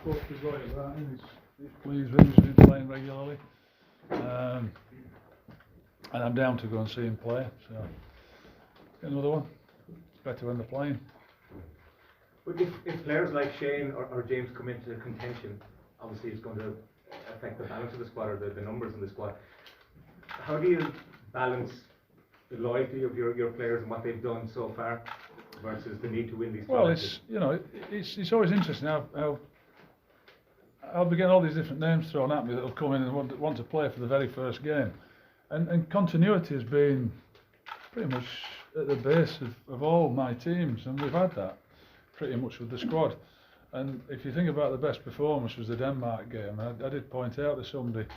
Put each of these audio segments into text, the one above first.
spoke to Roy about him. He's pleased with him. He's been playing regularly, and I'm down to go and see him play. So another one. It's better when they're playing. But if players like Shane or James come into contention, obviously it's going to affect the balance of the squad or the numbers in the squad. How do you balance the loyalty of your players and what they've done so far versus the need to win these tournaments? Well, it's always interesting how I'll be getting all these different names thrown at me that'll come in and want to play for the very first game, and continuity has been pretty much at the base of all my teams, and we've had that pretty much with the squad. And if you think about the best performance was the Denmark game, I did point out to somebody,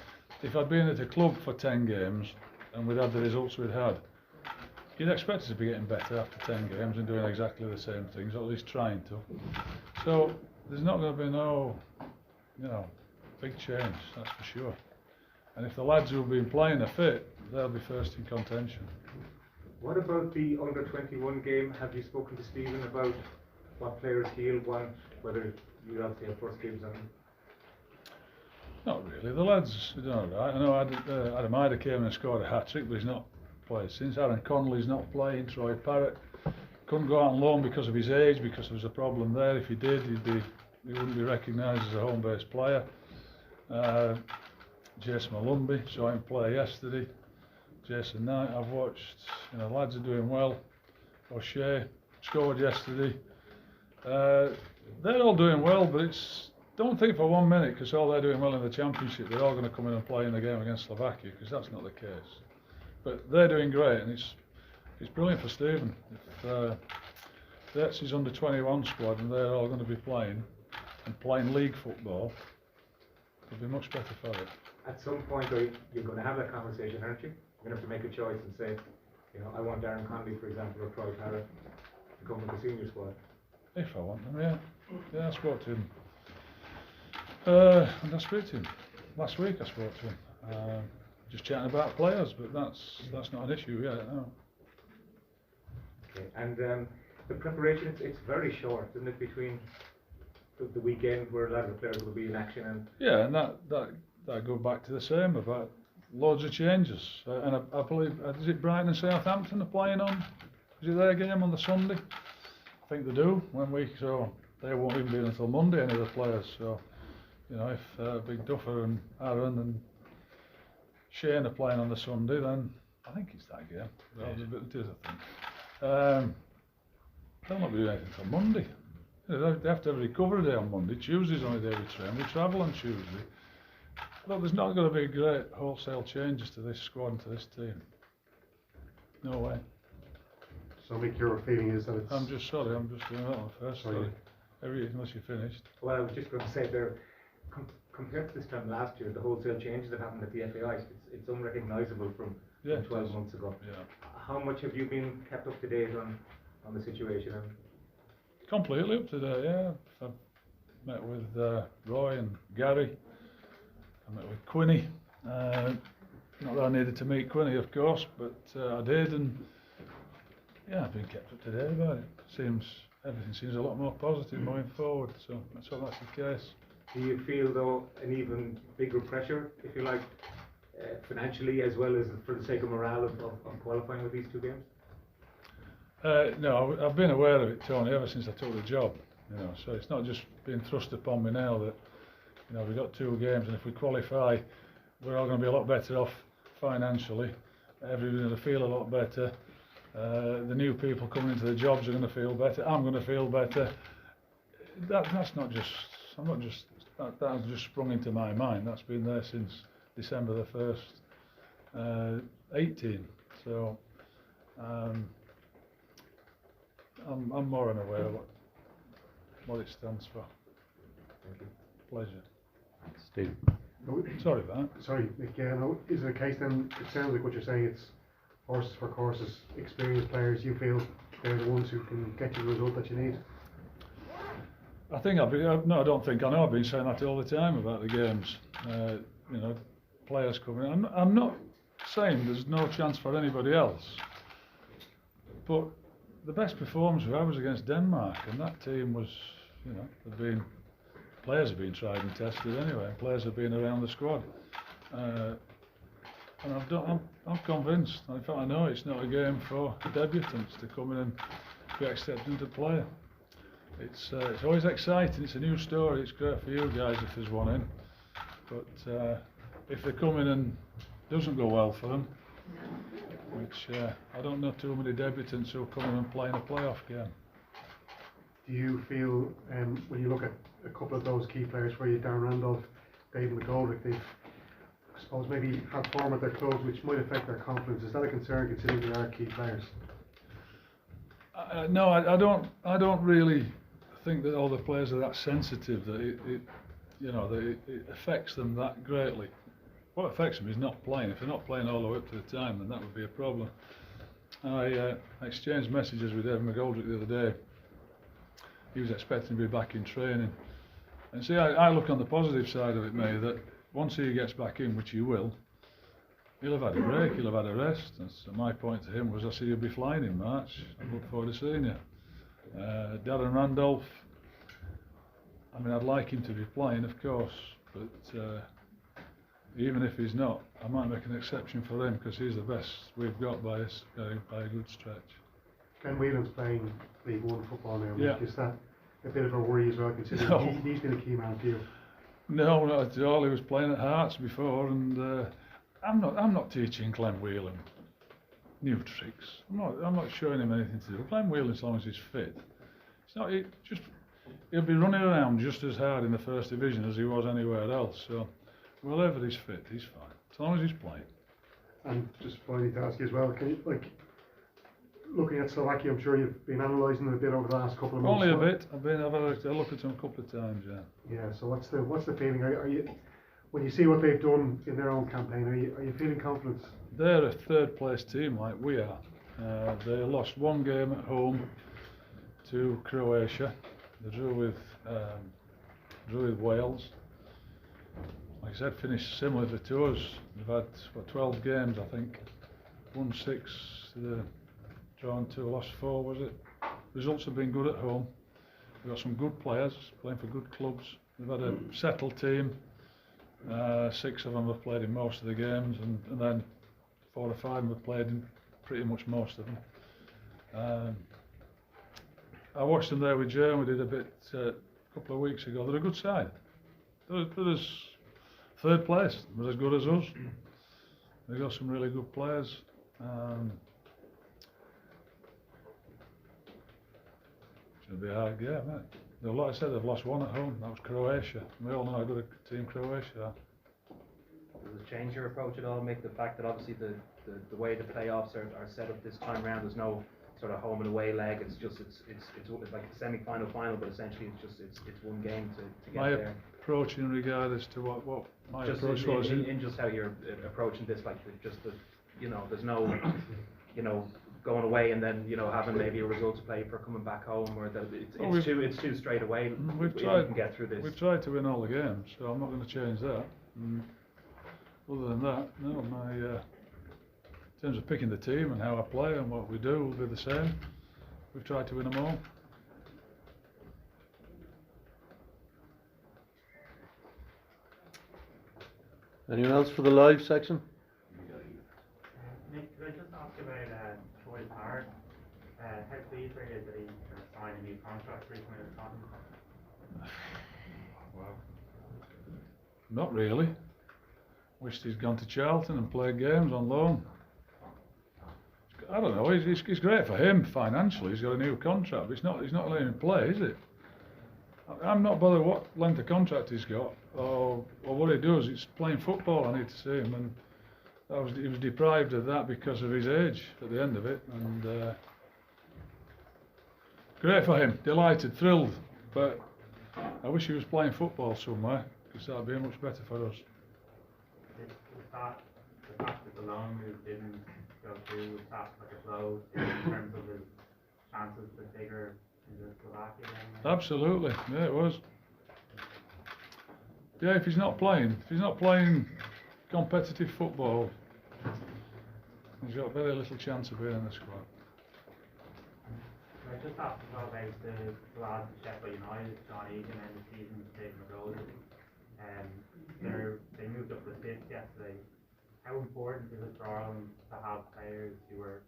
if I'd been at a club for 10 games and we'd had the results we'd had, you'd expect us to be getting better after 10 games and doing exactly the same things, or at least trying to. So there's not going to be no, big change, that's for sure. And if the lads who've been playing are fit, they'll be first in contention. What about the under-21 game? Have you spoken to Stephen about what players he'll want, whether you obviously have first games on? Not really. The lads are doing all right. I know Adam Ida came and scored a hat-trick, but he's not played since. Aaron Connolly's not playing. Troy Parrott couldn't go out on loan because of his age, because there was a problem there. If he did, he wouldn't be recognised as a home-based player. Jason Malumbi, saw him play yesterday. Jason Knight, I've watched. Lads are doing well. O'Shea scored yesterday. They're all doing well, but don't think for 1 minute because all they're doing well in the championship, they're all going to come in and play in the game against Slovakia, because that's not the case. But they're doing great, and it's brilliant for Stephen. If that's his under-21 squad and they're all going to be playing league football, it'll be much better for it. At some point, though, you're going to have that conversation, aren't you? You're going to have to make a choice and say, I want Aaron Connolly, for example, or Troy Parrott to come with the senior squad. If I want them, yeah. I spoke to him. And I spoke to him last week. I spoke to him, just chatting about players, but that's not an issue yet. No. Okay, and the preparation, it's very short, isn't it, between the weekend where a lot of the players will be in action and. Yeah, and that goes back to the same about loads of changes. And I believe is it Brighton and Southampton are playing on? Is it their game on the Sunday? I think they do. So they won't even be until Monday, any of the players. So, if Big Duffer and Aaron and Shane are playing on the Sunday, then I think it's that game. It is, I think. They'll not be doing anything until Monday. They have to have a recovery day on Monday. Tuesday's the only day we train. We travel on Tuesday. But there's not going to be great wholesale changes to this squad and to this team. No way. So, Mick, your feeling is that it's... I'm just doing that one first. Sorry. Unless you're finished. Well, I was just going to say there, compared to this time last year, the wholesale changes that happened at the FAI, it's unrecognisable from 12 months ago. Yeah. How much have you been kept up to date on the situation? Completely up to date, yeah. I've met with Roy and Gary. I met with Quinny. Not that I needed to meet Quinny, of course, but I did, and yeah, I've been kept up to date about it. Everything seems a lot more positive moving forward, so let's hope that's the case. Do you feel, though, an even bigger pressure, if you like, financially as well as for the sake of morale of qualifying with these two games? No, I've been aware of it, Tony, ever since I took the job. So it's not just being thrust upon me now that we've got 2 games, and if we qualify, we're all going to be a lot better off financially. Everybody's going to feel a lot better. The new people coming into the jobs are going to feel better. I'm going to feel better. That's not just. I'm not just. That has just sprung into my mind. That's been there since December the 1st, 18. So I'm more than aware of what it stands for. Thank you. Pleasure. Steve. Sorry about that. Sorry, Mick, is it a case then, it sounds like what you're saying, it's horses for courses, experienced players, you feel they're the ones who can get you the result that you need? I think I know I've been saying that all the time about the games. Players coming. I'm not saying there's no chance for anybody else, but the best performance we had was against Denmark, and that team was, they've been players have been tried and tested anyway. Players have been around the squad, and I'm convinced. In fact, I know it's not a game for debutants to come in and be accepted into play. It's always exciting. It's a new story. It's great for you guys if there's one in, but if they come in and doesn't go well for them, which I don't know too many debutants who come in and play in a playoff game. Do you feel, when you look at a couple of those key players for you, Darren Randolph, David McGoldrick, they've, I suppose, maybe had form at their clubs which might affect their confidence? Is that a concern considering they are key players? No, I don't really think that all the players are that sensitive that it affects them that greatly. What affects them is not playing. If they're not playing all the way up to the time, then that would be a problem. I exchanged messages with David McGoldrick the other day. He was expecting to be back in training. And see, I look on the positive side of it, May, that once he gets back in, which he will, he'll have had a break, he'll have had a rest. And so my point to him was, I said, you'll be flying in March. I look forward to seeing you. Darren Randolph, I mean, I'd like him to be playing, of course, but even if he's not, I might make an exception for him because he's the best we've got by a good stretch. Ken Whelan's playing League One football now. Yeah. Is that a bit of a worry as well, considering he's been a key man for you? No, not at all. He was playing at Hearts before, and I'm not teaching Clem Whelan new tricks. I'm not showing him anything to do. Clem Whelan, as long as he's fit, it's not. He'll be running around just as hard in the first division as he was anywhere else. So, wherever he's fit, he's fine. As long as he's playing. And just finally to ask you as well, can you, looking at Slovakia, I'm sure you've been analysing it a bit over the last couple of months. Only a bit. I've had a look at them a couple of times, yeah. Yeah. So what's the feeling? Are you, when you see what they've done in their own campaign, are you feeling confident? They're a third place team like we are. They lost one game at home to Croatia. They drew with Wales. Like I said, finished similarly to us. They've had 12 games, I think. Won 6, drawn 2, lost 4, was it? Results have been good at home. We've got some good players playing for good clubs. They've had a settled team. 6 of them have played in most of the games, and then 4 or 5 have played in pretty much most of them. I watched them there with Jane. We did a bit a couple of weeks ago. They're a good side. They're third place. They're as good as us. They've got some really good players. It's going to be a hard game, isn't it? Like I said, they've lost 1 at home. That was Croatia. We all know how good a team Croatia are. Does it change your approach at all? Make the fact that obviously the way the playoffs are set up this time around, there's no sort of home and away leg. It's just it's like the semi-final, final, but essentially it's one game to get there. My approach in regard as to what my just approach was in just how you're approaching this, like just the there's no going away and then having maybe a result to play for coming back home, or that it's too straight away. We've we tried can get through this. We've tried to win all the games, so I'm not going to change that. Other than that, no. In terms of picking the team and how I play and what we do will be the same. We've tried to win them all. Anyone else for the live section? Nick, could I just ask about Troy Parrott? How pleased are you that he signed a new contract recently with Tottenham? Well, not really. Wished he'd gone to Charlton and played games on loan. I don't know. It's great for him financially. He's got a new contract, but he's not letting him play, is it? I'm not bothered what length of contract he's got or what he does. It's playing football. I need to see him, and he was deprived of that because of his age at the end of it. And great for him. Delighted, thrilled. But I wish he was playing football somewhere because that'd be much better for us. Is that the fact that the loan move didn't go through, was that like a blow in terms of his chances to figure in the Slovakia game? Absolutely, yeah, it was. Yeah, if he's not playing competitive football, he's got very little chance of being in the squad. I just have to talk about the lads at Sheffield United, John Egan and the season, David McCarthy. They moved up to fifth yesterday. How important is it for Ireland to have players who are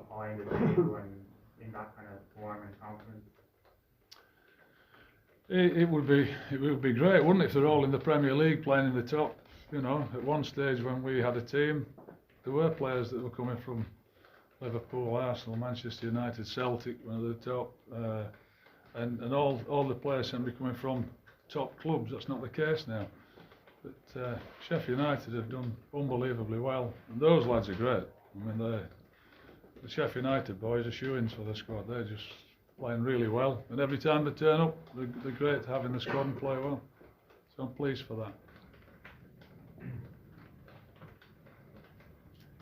high in the table and in that kind of form and confidence? It would be great, wouldn't it, if they're all in the Premier League playing in the top. You know, at one stage when we had a team, there were players that were coming from Liverpool, Arsenal, Manchester United, Celtic, one of the top, and all the players seem to be coming from top clubs. That's not the case now. But Sheffield United have done unbelievably well, and those lads are great. I mean, the Sheffield United boys are shoo-ins for the squad. They're just playing really well, and every time they turn up, they're great to have in the squad and play well. So I'm pleased for that.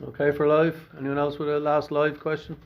Okay for live? Anyone else with a last live question?